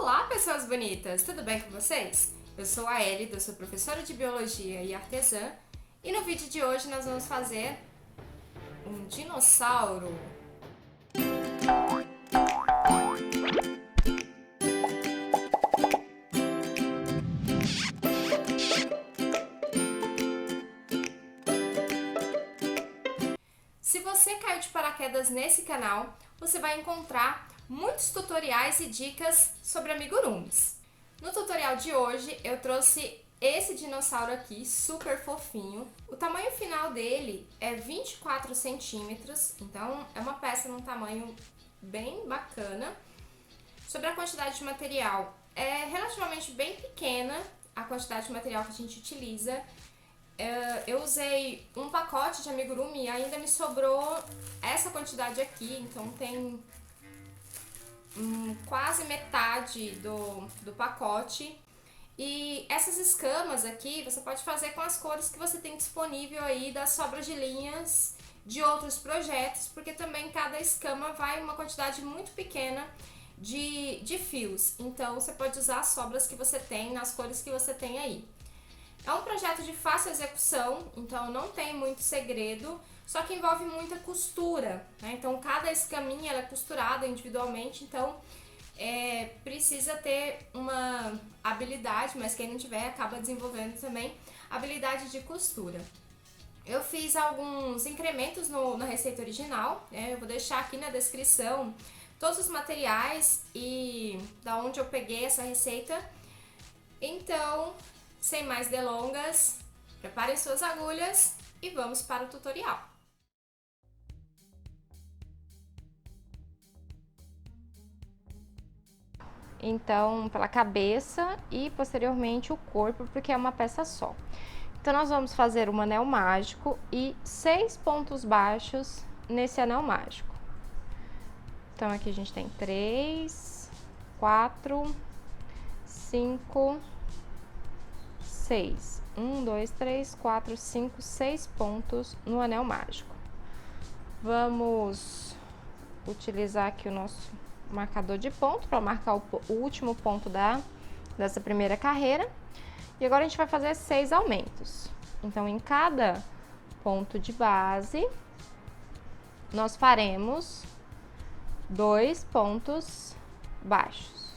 Olá, pessoas bonitas! Tudo bem com vocês? Eu sou a Elida, eu sou professora de Biologia e artesã, e no vídeo de hoje nós vamos fazer um dinossauro. Se você caiu de paraquedas nesse canal, você vai encontrar muitos tutoriais e dicas sobre amigurumis. No tutorial de hoje eu trouxe esse dinossauro aqui, super fofinho. O tamanho final dele é 24 centímetros, então é uma peça num tamanho bem bacana. Sobre a quantidade de material, é relativamente bem pequena a quantidade de material que a gente utiliza. Eu usei um pacote de amigurumi e ainda me sobrou essa quantidade aqui, então tem quase metade do pacote. E essas escamas aqui você pode fazer com as cores que você tem disponível aí das sobras de linhas de outros projetos, porque também cada escama vai uma quantidade muito pequena de fios, então você pode usar as sobras que você tem nas cores que você tem aí. É um projeto de fácil execução, então não tem muito segredo, só que envolve muita costura, né? Então cada escaminha ela é costurada individualmente, então precisa ter uma habilidade, mas quem não tiver acaba desenvolvendo também habilidade de costura. Eu fiz alguns incrementos na receita original, eu vou deixar aqui na descrição todos os materiais e da onde eu peguei essa receita. Então, sem mais delongas, preparem suas agulhas e vamos para o tutorial. Então, pela cabeça e posteriormente o corpo, porque é uma peça só. Então, nós vamos fazer um anel mágico e 6 pontos baixos nesse anel mágico. Então, aqui a gente tem 3, 4, 5, 6. 1, 2, 3, 4, 5, 6 pontos no anel mágico. Vamos utilizar aqui o nosso marcador de ponto para marcar o último ponto dessa primeira carreira. E agora a gente vai fazer 6 aumentos. Então, em cada ponto de base, nós faremos 2 pontos baixos,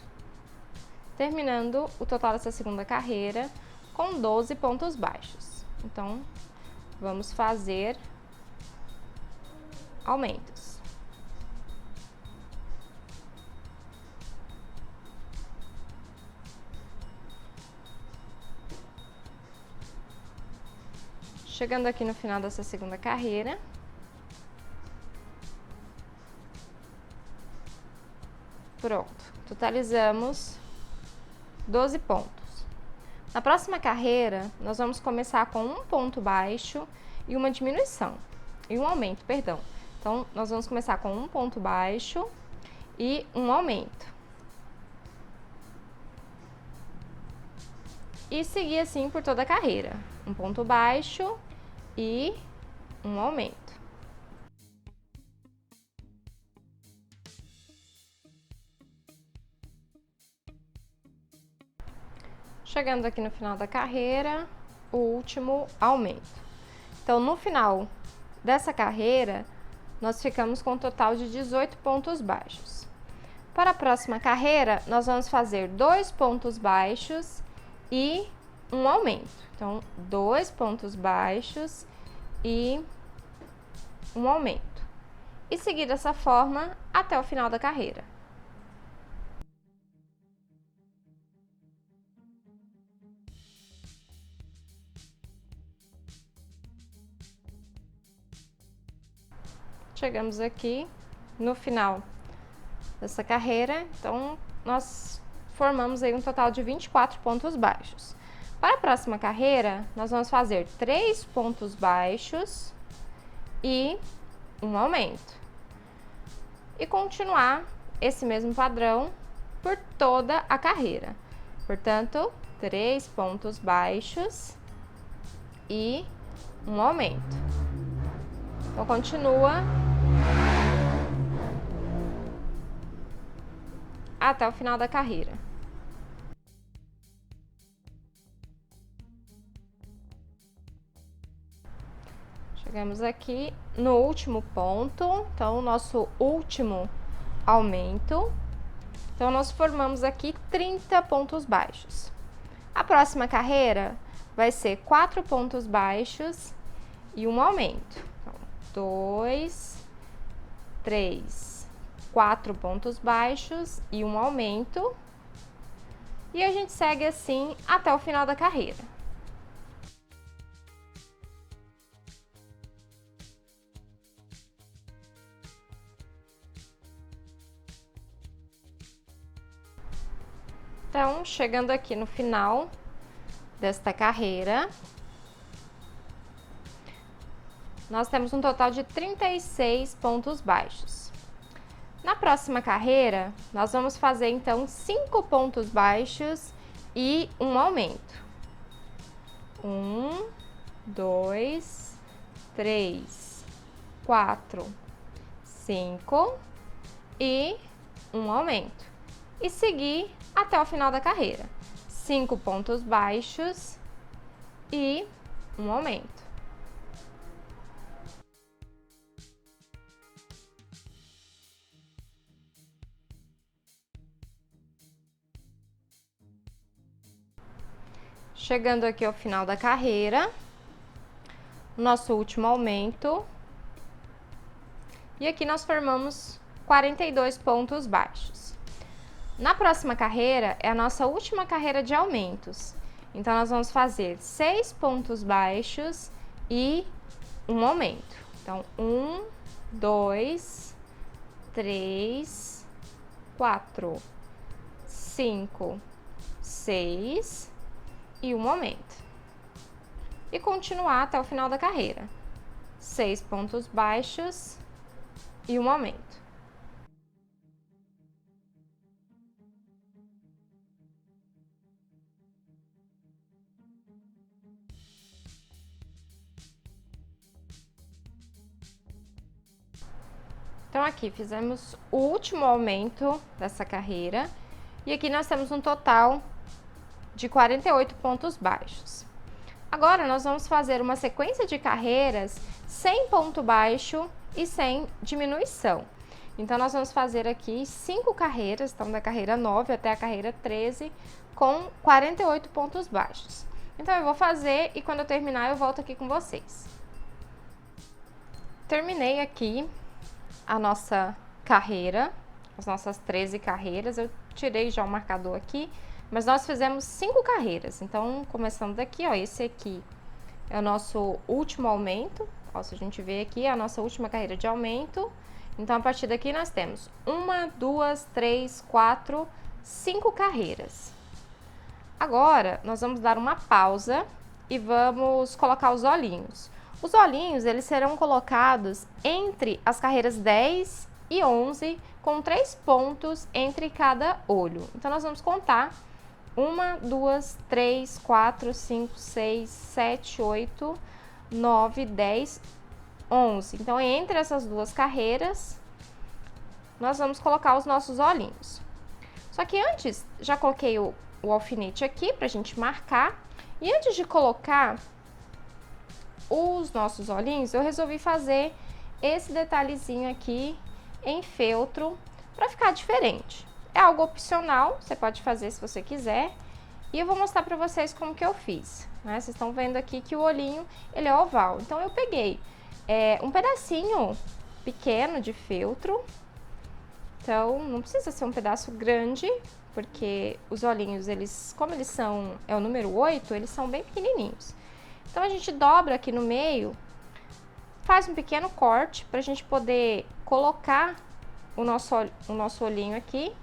terminando o total dessa segunda carreira com 12 pontos baixos. Então, vamos fazer aumentos. Chegando aqui no final dessa segunda carreira, pronto, totalizamos 12 pontos. Na próxima carreira, nós vamos começar com um ponto baixo e uma diminuição, e um aumento, perdão. Então, nós vamos começar com um ponto baixo e um aumento. E seguir assim por toda a carreira. Um ponto baixo e um aumento. Chegando aqui no final da carreira, o último aumento. Então, no final dessa carreira, nós ficamos com um total de 18 pontos baixos. Para a próxima carreira, nós vamos fazer 2 pontos baixos e um aumento. Então, 2 pontos baixos e um aumento. E seguir dessa forma até o final da carreira. Chegamos aqui no final dessa carreira, então nós formamos aí um total de 24 pontos baixos. Para a próxima carreira, nós vamos fazer 3 pontos baixos e um aumento. E continuar esse mesmo padrão por toda a carreira. Portanto, 3 pontos baixos e um aumento. Então, continua até o final da carreira. Chegamos aqui no último ponto, então, o nosso último aumento. Então, nós formamos aqui 30 pontos baixos. A próxima carreira vai ser 4 pontos baixos e um aumento. Então, 2, 3, 4 pontos baixos e um aumento. E a gente segue assim até o final da carreira. Então, chegando aqui no final desta carreira, nós temos um total de 36 pontos baixos. Na próxima carreira, nós vamos fazer então 5 pontos baixos e um aumento. 1, 2, 3, 4, 5 e um aumento. E seguir até o final da carreira. 5 pontos baixos e um aumento. Chegando aqui ao final da carreira, nosso último aumento. E aqui nós formamos 42 pontos baixos. Na próxima carreira é a nossa última carreira de aumentos. Então, nós vamos fazer 6 pontos baixos e um aumento. Então, 1, 2, 3, 4, 5, 6 e um aumento. E continuar até o final da carreira. 6 pontos baixos e um aumento. Então, aqui fizemos o último aumento dessa carreira e aqui nós temos um total de 48 pontos baixos. Agora, nós vamos fazer uma sequência de carreiras sem ponto baixo e sem diminuição. Então, nós vamos fazer aqui 5 carreiras, então da carreira 9 até a carreira 13, com 48 pontos baixos. Então, eu vou fazer e quando eu terminar, eu volto aqui com vocês. Terminei aqui a nossa carreira, as nossas 13 carreiras, eu tirei já o marcador aqui, mas nós fizemos 5 carreiras, então começando daqui, ó, esse aqui é o nosso último aumento, ó, se a gente ver aqui, é a nossa última carreira de aumento, então a partir daqui nós temos 1, 2, 3, 4, 5 carreiras. Agora, nós vamos dar uma pausa e vamos colocar os olhinhos. Os olhinhos, eles serão colocados entre as carreiras 10 e 11, com 3 pontos entre cada olho. Então, nós vamos contar 1, 2, 3, 4, 5, 6, 7, 8, 9, 10, 11. Então, entre essas duas carreiras, nós vamos colocar os nossos olhinhos. Só que antes, já coloquei o alfinete aqui pra gente marcar. E antes de colocar os nossos olhinhos, eu resolvi fazer esse detalhezinho aqui em feltro para ficar diferente. É algo opcional, você pode fazer se você quiser. E eu vou mostrar para vocês como que eu fiz, né? Vocês estão vendo aqui que o olhinho, ele é oval. Então, eu peguei um pedacinho pequeno de feltro. Então, não precisa ser um pedaço grande, porque os olhinhos, eles, como eles são, é o número 8, eles são bem pequenininhos. Então, a gente dobra aqui no meio, faz um pequeno corte para a gente poder colocar o nosso olhinho aqui,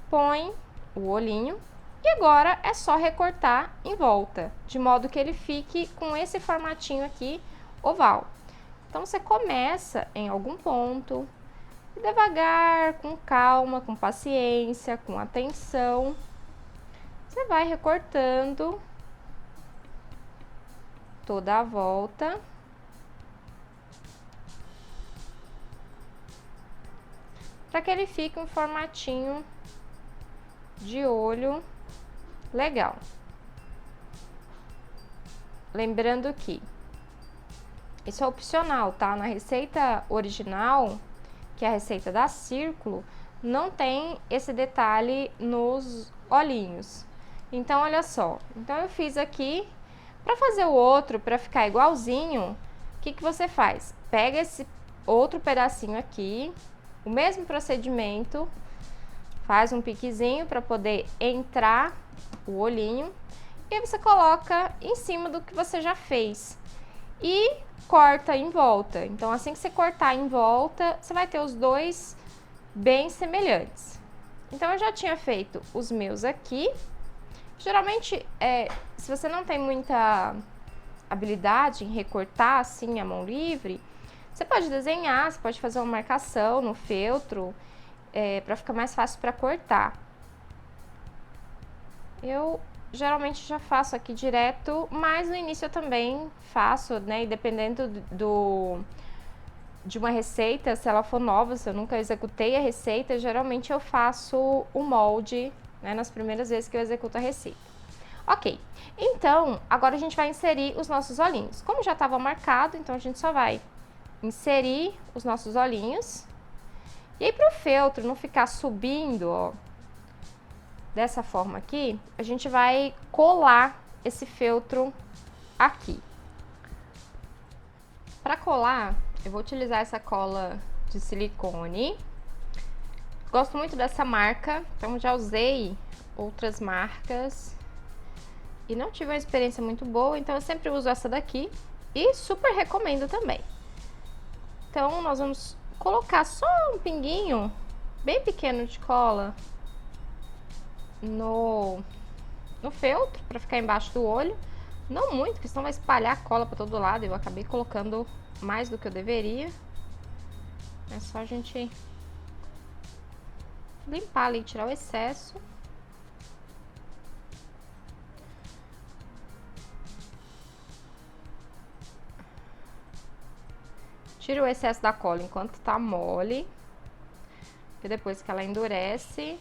põe o olhinho e agora é só recortar em volta, de modo que ele fique com esse formatinho aqui oval. Então, você começa em algum ponto, devagar, com calma, com paciência, com atenção, você vai recortando toda a volta. Para que ele fique um formatinho de olho legal. Lembrando que Isso é opcional, tá? Na receita original, que é a receita da Círculo, não tem esse detalhe nos olhinhos. Então, olha só. Então, eu fiz aqui. Para fazer o outro, para ficar igualzinho, o que você faz? Pega esse outro pedacinho aqui, o mesmo procedimento, faz um piquezinho para poder entrar o olhinho e aí você coloca em cima do que você já fez e corta em volta. Então, assim que você cortar em volta, você vai ter os dois bem semelhantes. Então, eu já tinha feito os meus aqui. Geralmente, se você não tem muita habilidade em recortar assim a mão livre, você pode desenhar, você pode fazer uma marcação no feltro, para ficar mais fácil para cortar. Eu geralmente já faço aqui direto, mas no início eu também faço, né? E dependendo de uma receita, se ela for nova, se eu nunca executei a receita, geralmente eu faço o molde, né, nas primeiras vezes que eu executo a receita. Ok, então agora a gente vai inserir os nossos olhinhos. Como já estava marcado, então a gente só vai inserir os nossos olhinhos. E aí, para o feltro não ficar subindo, ó, dessa forma aqui, a gente vai colar esse feltro aqui. Para colar, eu vou utilizar essa cola de silicone. Gosto muito dessa marca, então já usei outras marcas e não tive uma experiência muito boa, então eu sempre uso essa daqui e super recomendo também. Então, nós vamos colocar só um pinguinho bem pequeno de cola no feltro, para ficar embaixo do olho. Não muito, porque senão vai espalhar cola para todo lado. Eu acabei colocando mais do que eu deveria. É só a gente limpar ali, tirar o excesso. Tira o excesso da cola enquanto tá mole, porque depois que ela endurece,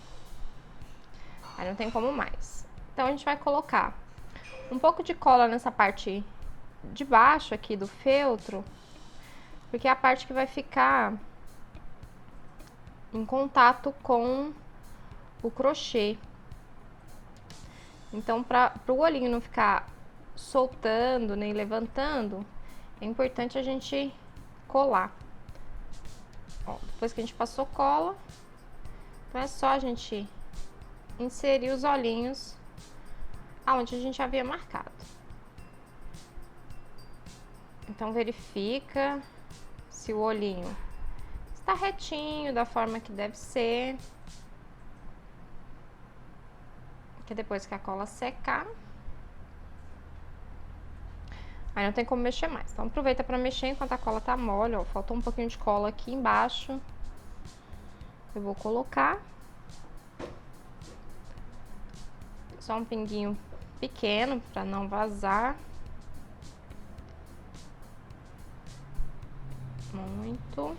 aí não tem como mais. Então, a gente vai colocar um pouco de cola nessa parte de baixo aqui do feltro, porque é a parte que vai ficar em contato com o crochê. Então, para o olhinho não ficar soltando nem levantando, é importante a gente colar. Ó, depois que a gente passou cola, então é só a gente inserir os olhinhos aonde a gente havia marcado. Então, verifica se o olhinho está retinho, da forma que deve ser. Que depois que a cola secar, aí não tem como mexer mais. Então, aproveita para mexer enquanto a cola tá mole, ó. Faltou um pouquinho de cola aqui embaixo. Eu vou colocar. Só um pinguinho pequeno para não vazar. Muito.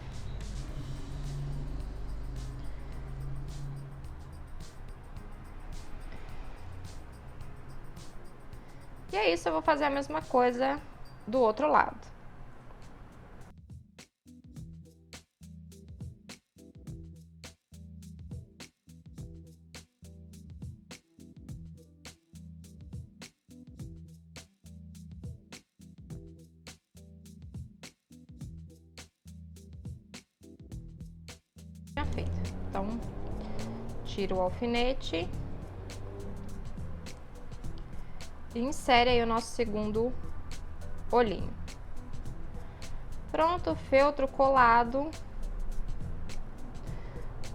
E é isso, eu vou fazer a mesma coisa do outro lado. Já feito. Então, tira o alfinete e insere aí o nosso segundo olhinho. Pronto, feltro colado.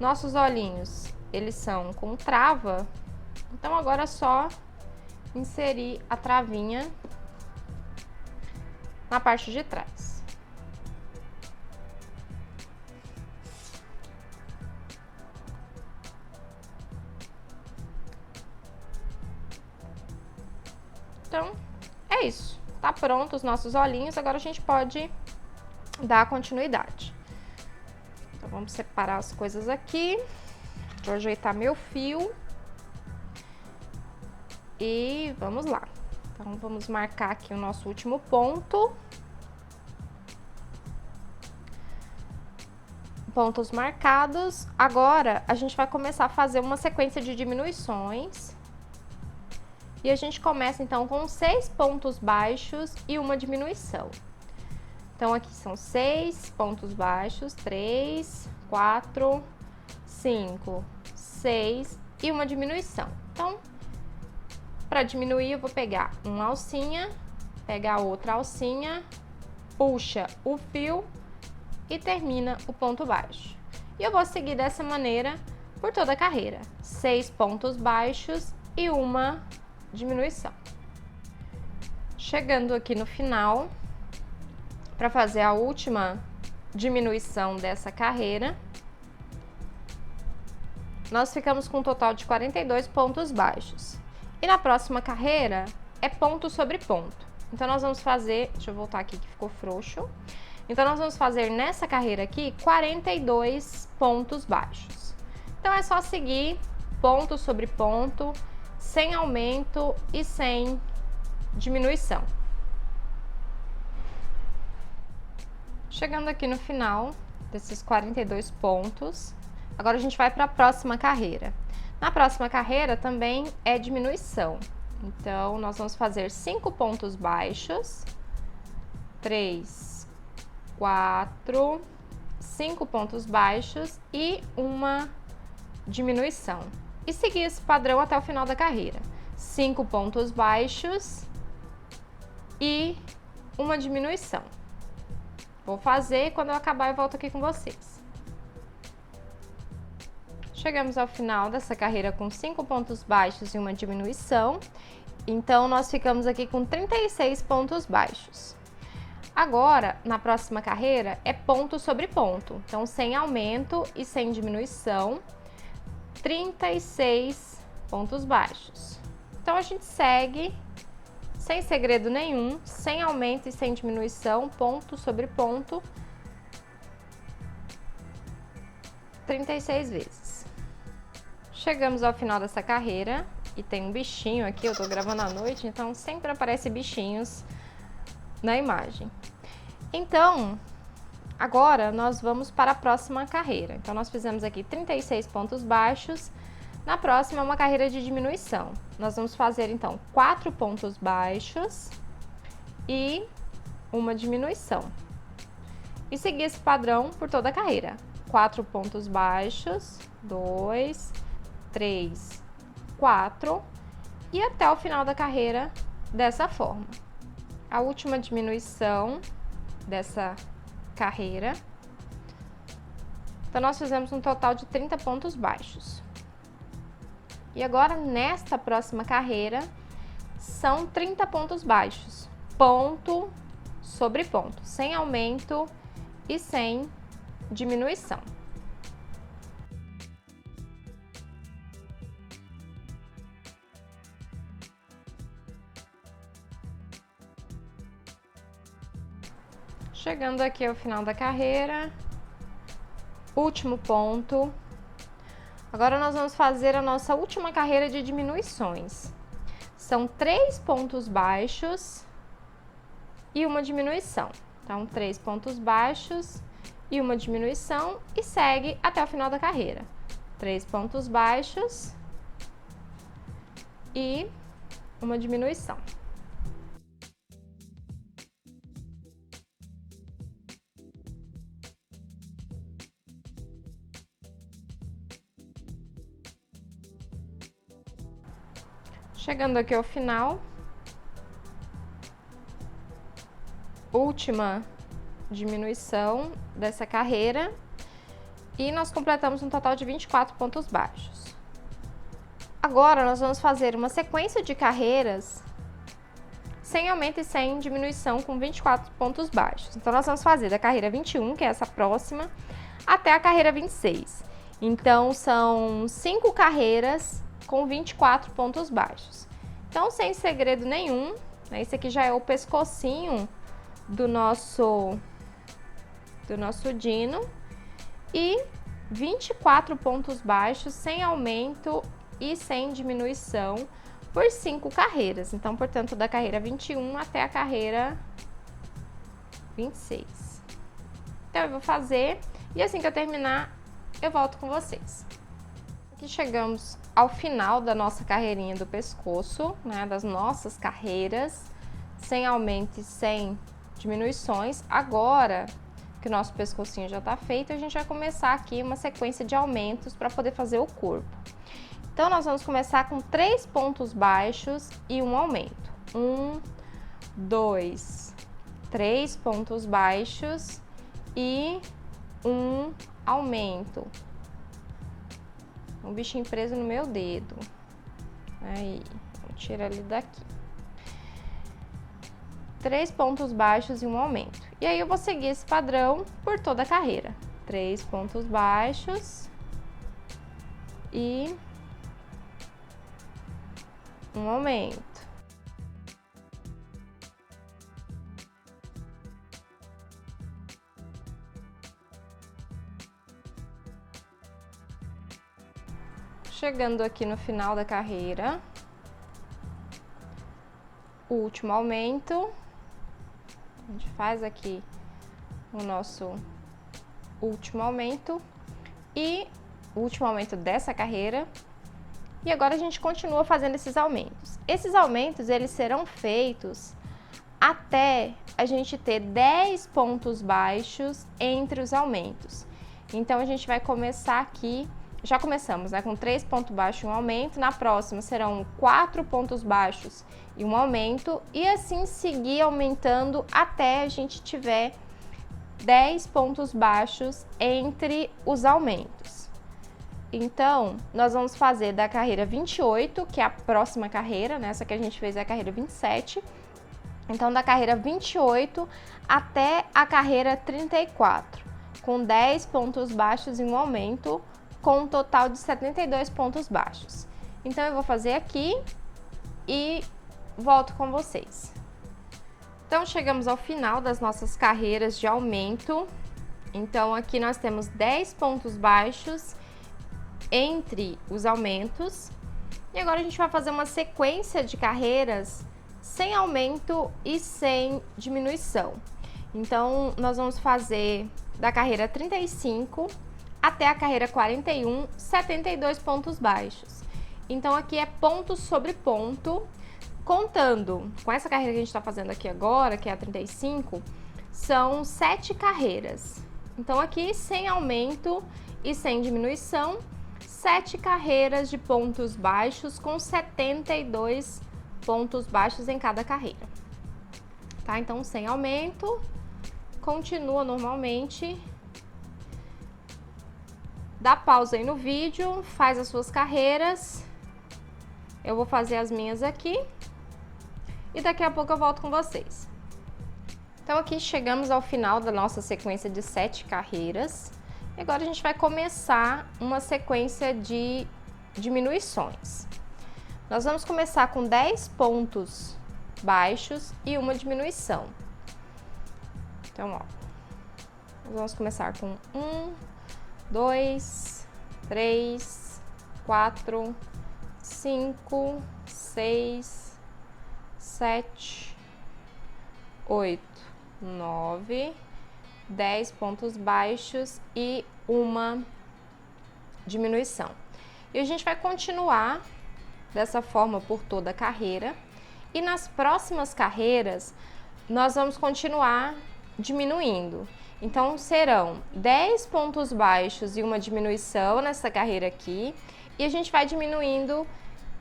Nossos olhinhos, eles são com trava, então agora é só inserir a travinha na parte de trás. Então, é isso. Tá pronto os nossos olhinhos, agora a gente pode dar continuidade. Então, vamos separar as coisas aqui. Vou ajeitar meu fio. E vamos lá. Então, vamos marcar aqui o nosso último ponto. pontos marcados. Agora, a gente vai começar a fazer uma sequência de diminuições. E a gente começa, então, com 6 pontos baixos e uma diminuição. Então, aqui são 6 pontos baixos, 3, 4, 5, 6 e uma diminuição. Então, para diminuir, eu vou pegar uma alcinha, pegar outra alcinha, puxa o fio e termina o ponto baixo. E eu vou seguir dessa maneira por toda a carreira. 6 pontos baixos e uma diminuição. Chegando aqui no final, para fazer a última diminuição dessa carreira, nós ficamos com um total de 42 pontos baixos. E na próxima carreira é ponto sobre ponto. Então, nós vamos fazer, deixa eu voltar aqui que ficou frouxo. Então, nós vamos fazer nessa carreira aqui 42 pontos baixos. Então, é só seguir ponto sobre ponto, sem aumento e sem diminuição. Chegando aqui no final desses 42 pontos, agora a gente vai para a próxima carreira. Na próxima carreira também é diminuição. Então, nós vamos fazer 5 pontos baixos, 3, 4, 5 pontos baixos e uma diminuição. E seguir esse padrão até o final da carreira. 5 pontos baixos e uma diminuição. Vou fazer, quando eu acabar eu volto aqui com vocês. Chegamos ao final dessa carreira com 5 pontos baixos e uma diminuição. Então, nós ficamos aqui com 36 pontos baixos. Agora, na próxima carreira, é ponto sobre ponto. Então, sem aumento e sem diminuição, 36 pontos baixos. Então, a gente segue sem segredo nenhum, sem aumento e sem diminuição, ponto sobre ponto, 36 vezes. Chegamos ao final dessa carreira e tem um bichinho aqui, eu tô gravando à noite, então sempre aparece bichinhos na imagem. Então, agora nós vamos para a próxima carreira. Então, nós fizemos aqui 36 pontos baixos. Na próxima é uma carreira de diminuição. Nós vamos fazer, então, 4 pontos baixos e uma diminuição. E seguir esse padrão por toda a carreira. 4 pontos baixos, 2, 3, 4 e até o final da carreira dessa forma. A última diminuição dessa carreira. Então, nós fizemos um total de 30 pontos baixos. E agora, nesta próxima carreira, são 30 pontos baixos, ponto sobre ponto, sem aumento e sem diminuição. Chegando aqui ao final da carreira, último ponto. Agora nós vamos fazer a nossa última carreira de diminuições. São 3 pontos baixos e uma diminuição. Então, 3 pontos baixos e uma diminuição e segue até o final da carreira. 3 pontos baixos e uma diminuição. Chegando aqui ao final, última diminuição dessa carreira e nós completamos um total de 24 pontos baixos. Agora, nós vamos fazer uma sequência de carreiras sem aumento e sem diminuição com 24 pontos baixos. Então, nós vamos fazer da carreira 21, que é essa próxima, até a carreira 26. Então, são 5 carreiras com 24 pontos baixos. Então, sem segredo nenhum, né? Esse aqui já é o pescocinho do nosso dino. E 24 pontos baixos, sem aumento e sem diminuição, por 5 carreiras. Então, portanto, da carreira 21 até a carreira 26. Então, eu vou fazer E assim que eu terminar, eu volto com vocês. Aqui chegamos ao final da nossa carreirinha do pescoço, né, das nossas carreiras, sem aumento e sem diminuições. Agora que o nosso pescocinho já tá feito, a gente vai começar aqui uma sequência de aumentos para poder fazer o corpo. Então, nós vamos começar com 3 pontos baixos e um aumento. 1, 2, 3 pontos baixos e um aumento. Um bichinho preso no meu dedo. Aí, vou tirar ele daqui. 3 pontos baixos e um aumento. E aí eu vou seguir esse padrão por toda a carreira. 3 pontos baixos e um aumento. Chegando aqui no final da carreira, o último aumento, a gente faz aqui o nosso último aumento e o último aumento dessa carreira. E agora a gente continua fazendo esses aumentos. Esses aumentos, eles serão feitos até a gente ter 10 pontos baixos entre os aumentos. Então, a gente vai começar aqui. Já começamos, né, com 3 pontos baixos e um aumento. Na próxima serão 4 pontos baixos e um aumento. E assim seguir aumentando até a gente tiver 10 pontos baixos entre os aumentos. Então, nós vamos fazer da carreira 28, que é a próxima carreira, né? Essa que a gente fez é a carreira 27. Então, da carreira 28 até a carreira 34, com 10 pontos baixos e um aumento, com um total de 72 pontos baixos. Então, eu vou fazer aqui e volto com vocês. Então, chegamos ao final das nossas carreiras de aumento. Então, aqui nós temos 10 pontos baixos entre os aumentos. E agora a gente vai fazer uma sequência de carreiras sem aumento e sem diminuição. Então, nós vamos fazer da carreira 35 até a carreira 41, 72 pontos baixos. Então, aqui é ponto sobre ponto, contando com essa carreira que a gente está fazendo aqui agora, que é a 35, são 7 carreiras. Então, aqui, sem aumento e sem diminuição, 7 carreiras de pontos baixos com 72 pontos baixos em cada carreira. Tá? Então, sem aumento, continua normalmente. Dá pausa aí no vídeo, faz as suas carreiras. Eu vou fazer as minhas aqui e daqui a pouco eu volto com vocês. Então, aqui chegamos ao final da nossa sequência de 7 carreiras. E agora a gente vai começar uma sequência de diminuições. Nós vamos começar com 10 pontos baixos e uma diminuição. Então, ó, nós vamos começar com 1, 2, 3, 4, 5, 6, 7, 8, 9, 10 pontos baixos e uma diminuição. E a gente vai continuar dessa forma por toda a carreira. E nas próximas carreiras, nós vamos continuar diminuindo. Então, serão 10 pontos baixos e uma diminuição nessa carreira aqui. E a gente vai diminuindo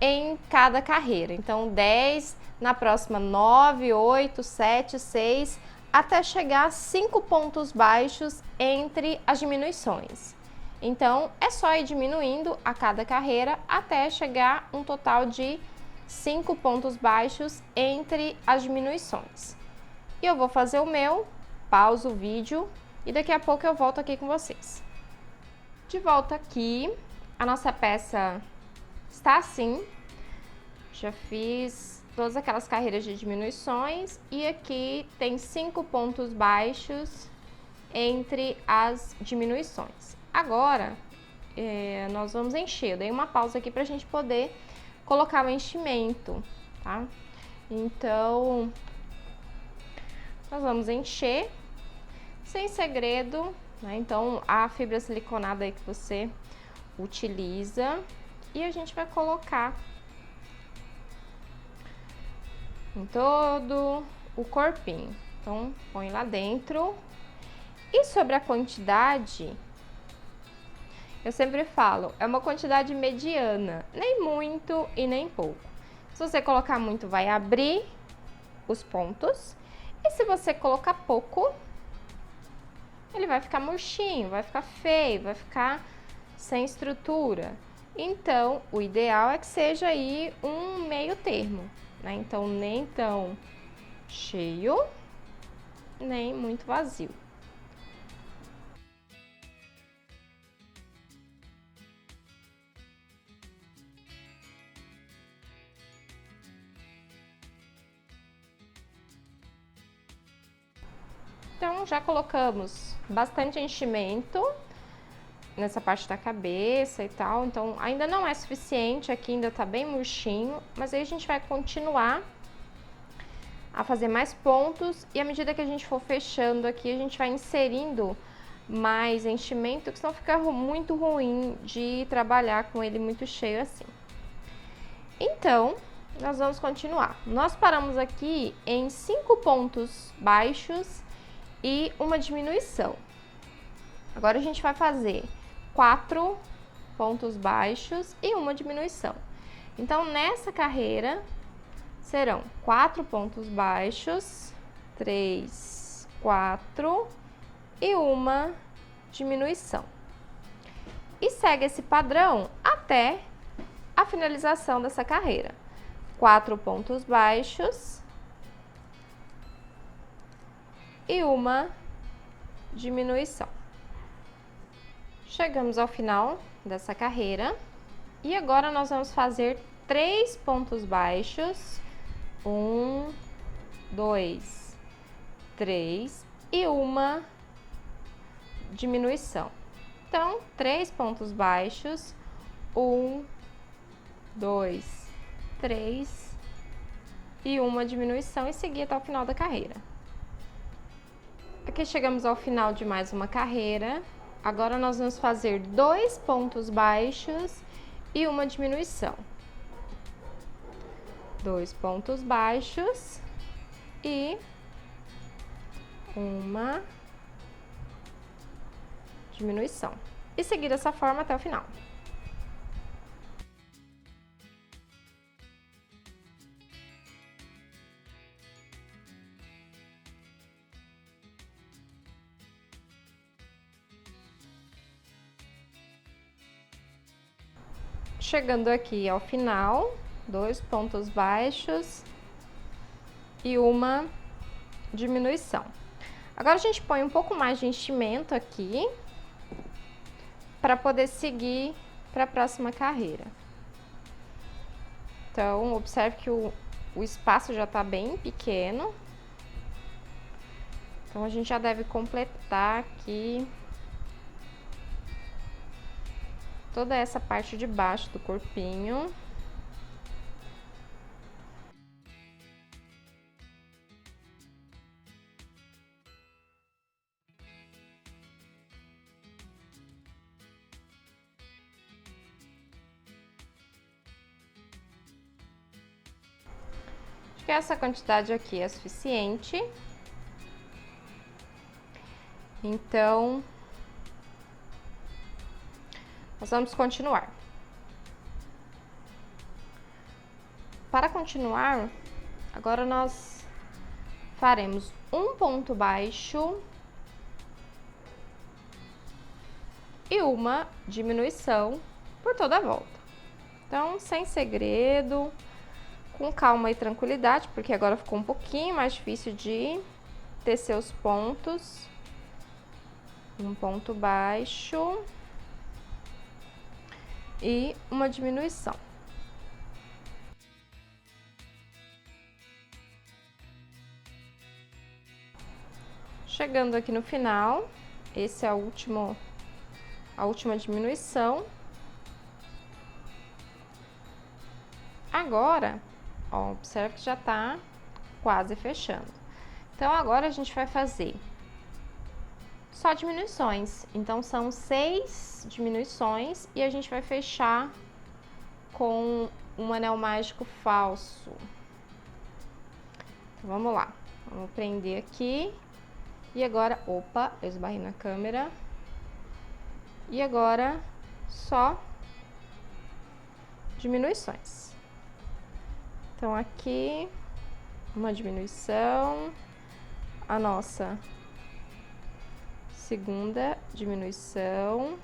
em cada carreira. Então, 10, na próxima 9, 8, 7, 6, até chegar a 5 pontos baixos entre as diminuições. Então, é só ir diminuindo a cada carreira até chegar um total de 5 pontos baixos entre as diminuições. E eu vou fazer o meu, pauso o vídeo e daqui a pouco eu volto aqui com vocês. De volta aqui, a nossa peça está assim. Já fiz todas aquelas carreiras de diminuições e aqui tem 5 pontos baixos entre as diminuições. Agora, nós vamos encher. Eu dei uma pausa aqui para a gente poder colocar o enchimento, tá? Então, nós vamos encher. Sem segredo, né? Então, a fibra siliconada aí que você utiliza e a gente vai colocar em todo o corpinho. Então, põe lá dentro. E sobre a quantidade, eu sempre falo, é uma quantidade mediana, nem muito e nem pouco. Se você colocar muito, vai abrir os pontos. E se você colocar pouco, ele vai ficar murchinho, vai ficar feio, vai ficar sem estrutura. Então, o ideal é que seja aí um meio termo, né? Então, nem tão cheio, nem muito vazio. Então, já colocamos bastante enchimento nessa parte da cabeça e tal. Então, ainda não é suficiente, aqui ainda tá bem murchinho, mas aí a gente vai continuar a fazer mais pontos e à medida que a gente for fechando aqui, a gente vai inserindo mais enchimento, que senão fica muito ruim de trabalhar com ele muito cheio assim. Então, nós vamos continuar. Nós paramos aqui em 5 pontos baixos e uma diminuição. Agora a gente vai fazer 4 pontos baixos e uma diminuição. Então, nessa carreira, serão 4 pontos baixos, 3, 4 e uma diminuição. E segue esse padrão até a finalização dessa carreira. 4 pontos baixos e uma diminuição. Chegamos ao final dessa carreira e agora nós vamos fazer 3 pontos baixos, 1, 2, 3 e uma diminuição. Então, 3 pontos baixos, 1, 2, 3 e uma diminuição e seguir até o final da carreira. Aqui chegamos ao final de mais uma carreira. Agora nós vamos fazer 2 pontos baixos e uma diminuição. 2 pontos baixos e uma diminuição. E seguir dessa forma até o final. Chegando aqui ao final, 2 pontos baixos e uma diminuição. Agora a gente põe um pouco mais de enchimento aqui para poder seguir para a próxima carreira. Então, observe que o espaço já está bem pequeno. Então, a gente já deve completar aqui toda essa parte de baixo do corpinho. Acho que essa quantidade aqui é suficiente. Então, nós vamos continuar. Para continuar, agora nós faremos um ponto baixo e uma diminuição por toda a volta. Então, sem segredo, com calma e tranquilidade, porque agora ficou um pouquinho mais difícil de tecer os pontos. Um ponto baixo e uma diminuição. Chegando aqui no final, esse é a última diminuição. Agora, ó, observe que já tá quase fechando. Então, agora a gente vai fazer só diminuições. Então, são 6 diminuições e a gente vai fechar com um anel mágico falso. Então, vamos lá. Vamos prender aqui. E agora, opa, eu esbarrei na câmera. E agora, só diminuições. Então, aqui, uma diminuição. A nossa segunda diminuição.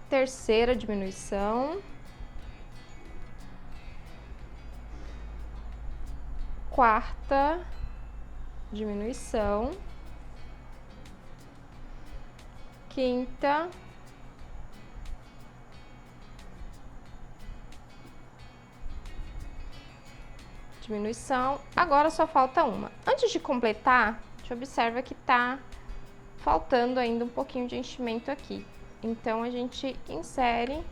Terceira diminuição. Quarta diminuição. Quinta. Diminuição. Agora só falta uma. Antes de completar, a gente observa que tá faltando ainda um pouquinho de enchimento aqui. Então, a gente insere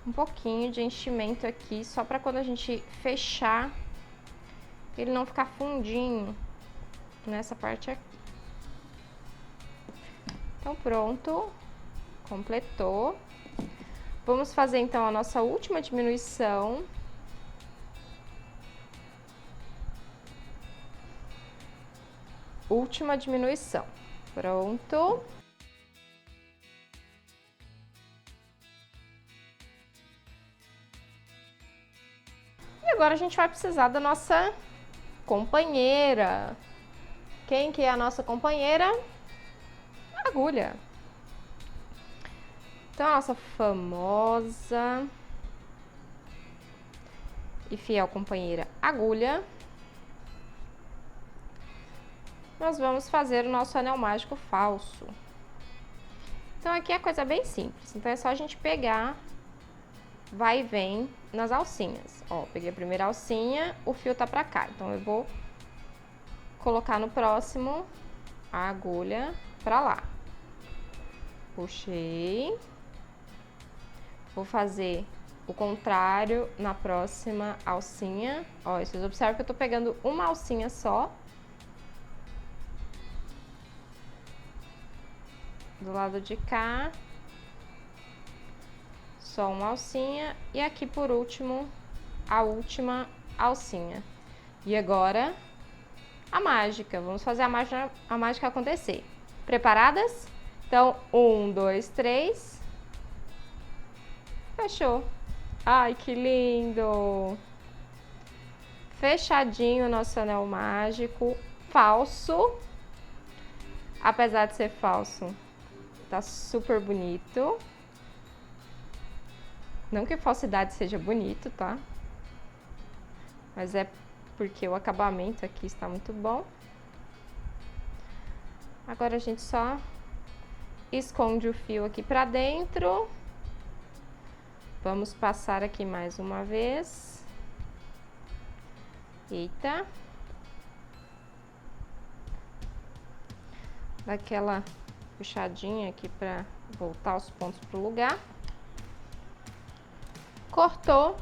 um pouquinho de enchimento aqui, só para quando a gente fechar, ele não ficar fundinho nessa parte aqui. Então, pronto. Completou. Vamos fazer, então, a nossa última diminuição. Última diminuição. Pronto. E agora a gente vai precisar da nossa companheira. Quem que é a nossa companheira? A agulha. Então, a nossa famosa e fiel companheira agulha. Nós vamos fazer o nosso anel mágico falso. Então, aqui é coisa bem simples. Então, é só a gente pegar, vai e vem nas alcinhas. Ó, peguei a primeira alcinha, o fio tá pra cá. Então, eu vou colocar no próximo a agulha pra lá. Puxei. Vou fazer o contrário na próxima alcinha. Ó, vocês observam que eu tô pegando uma alcinha só. Do lado de cá, só uma alcinha, e aqui por último, a última alcinha. E agora, a mágica, vamos fazer a mágica acontecer. Preparadas? Então, 1, 2, 3, fechou. Ai, que lindo! Fechadinho o nosso anel mágico, falso, apesar de ser falso. Tá super bonito. Não que falsidade seja bonito, tá? Mas é porque o acabamento aqui está muito bom. Agora a gente só esconde o fio aqui pra dentro. Vamos passar aqui mais uma vez. Eita. Daquela puxadinha aqui para voltar os pontos pro lugar. Cortou.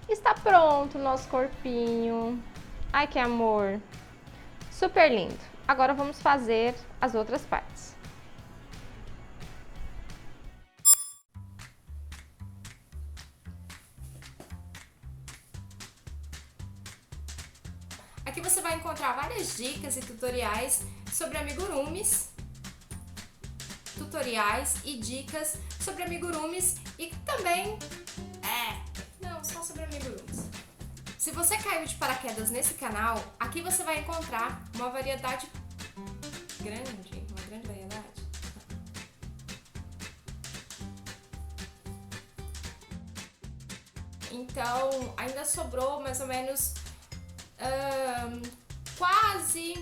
Está pronto o nosso corpinho. Ai, que amor. Super lindo. Agora vamos fazer as outras partes. Aqui você vai encontrar várias dicas e tutoriais sobre amigurumis. Tutoriais e dicas sobre amigurumis e também... não, só sobre amigurumis. Se você caiu de paraquedas nesse canal, aqui você vai encontrar uma variedade grande, uma grande variedade. Então, ainda sobrou mais ou menos quase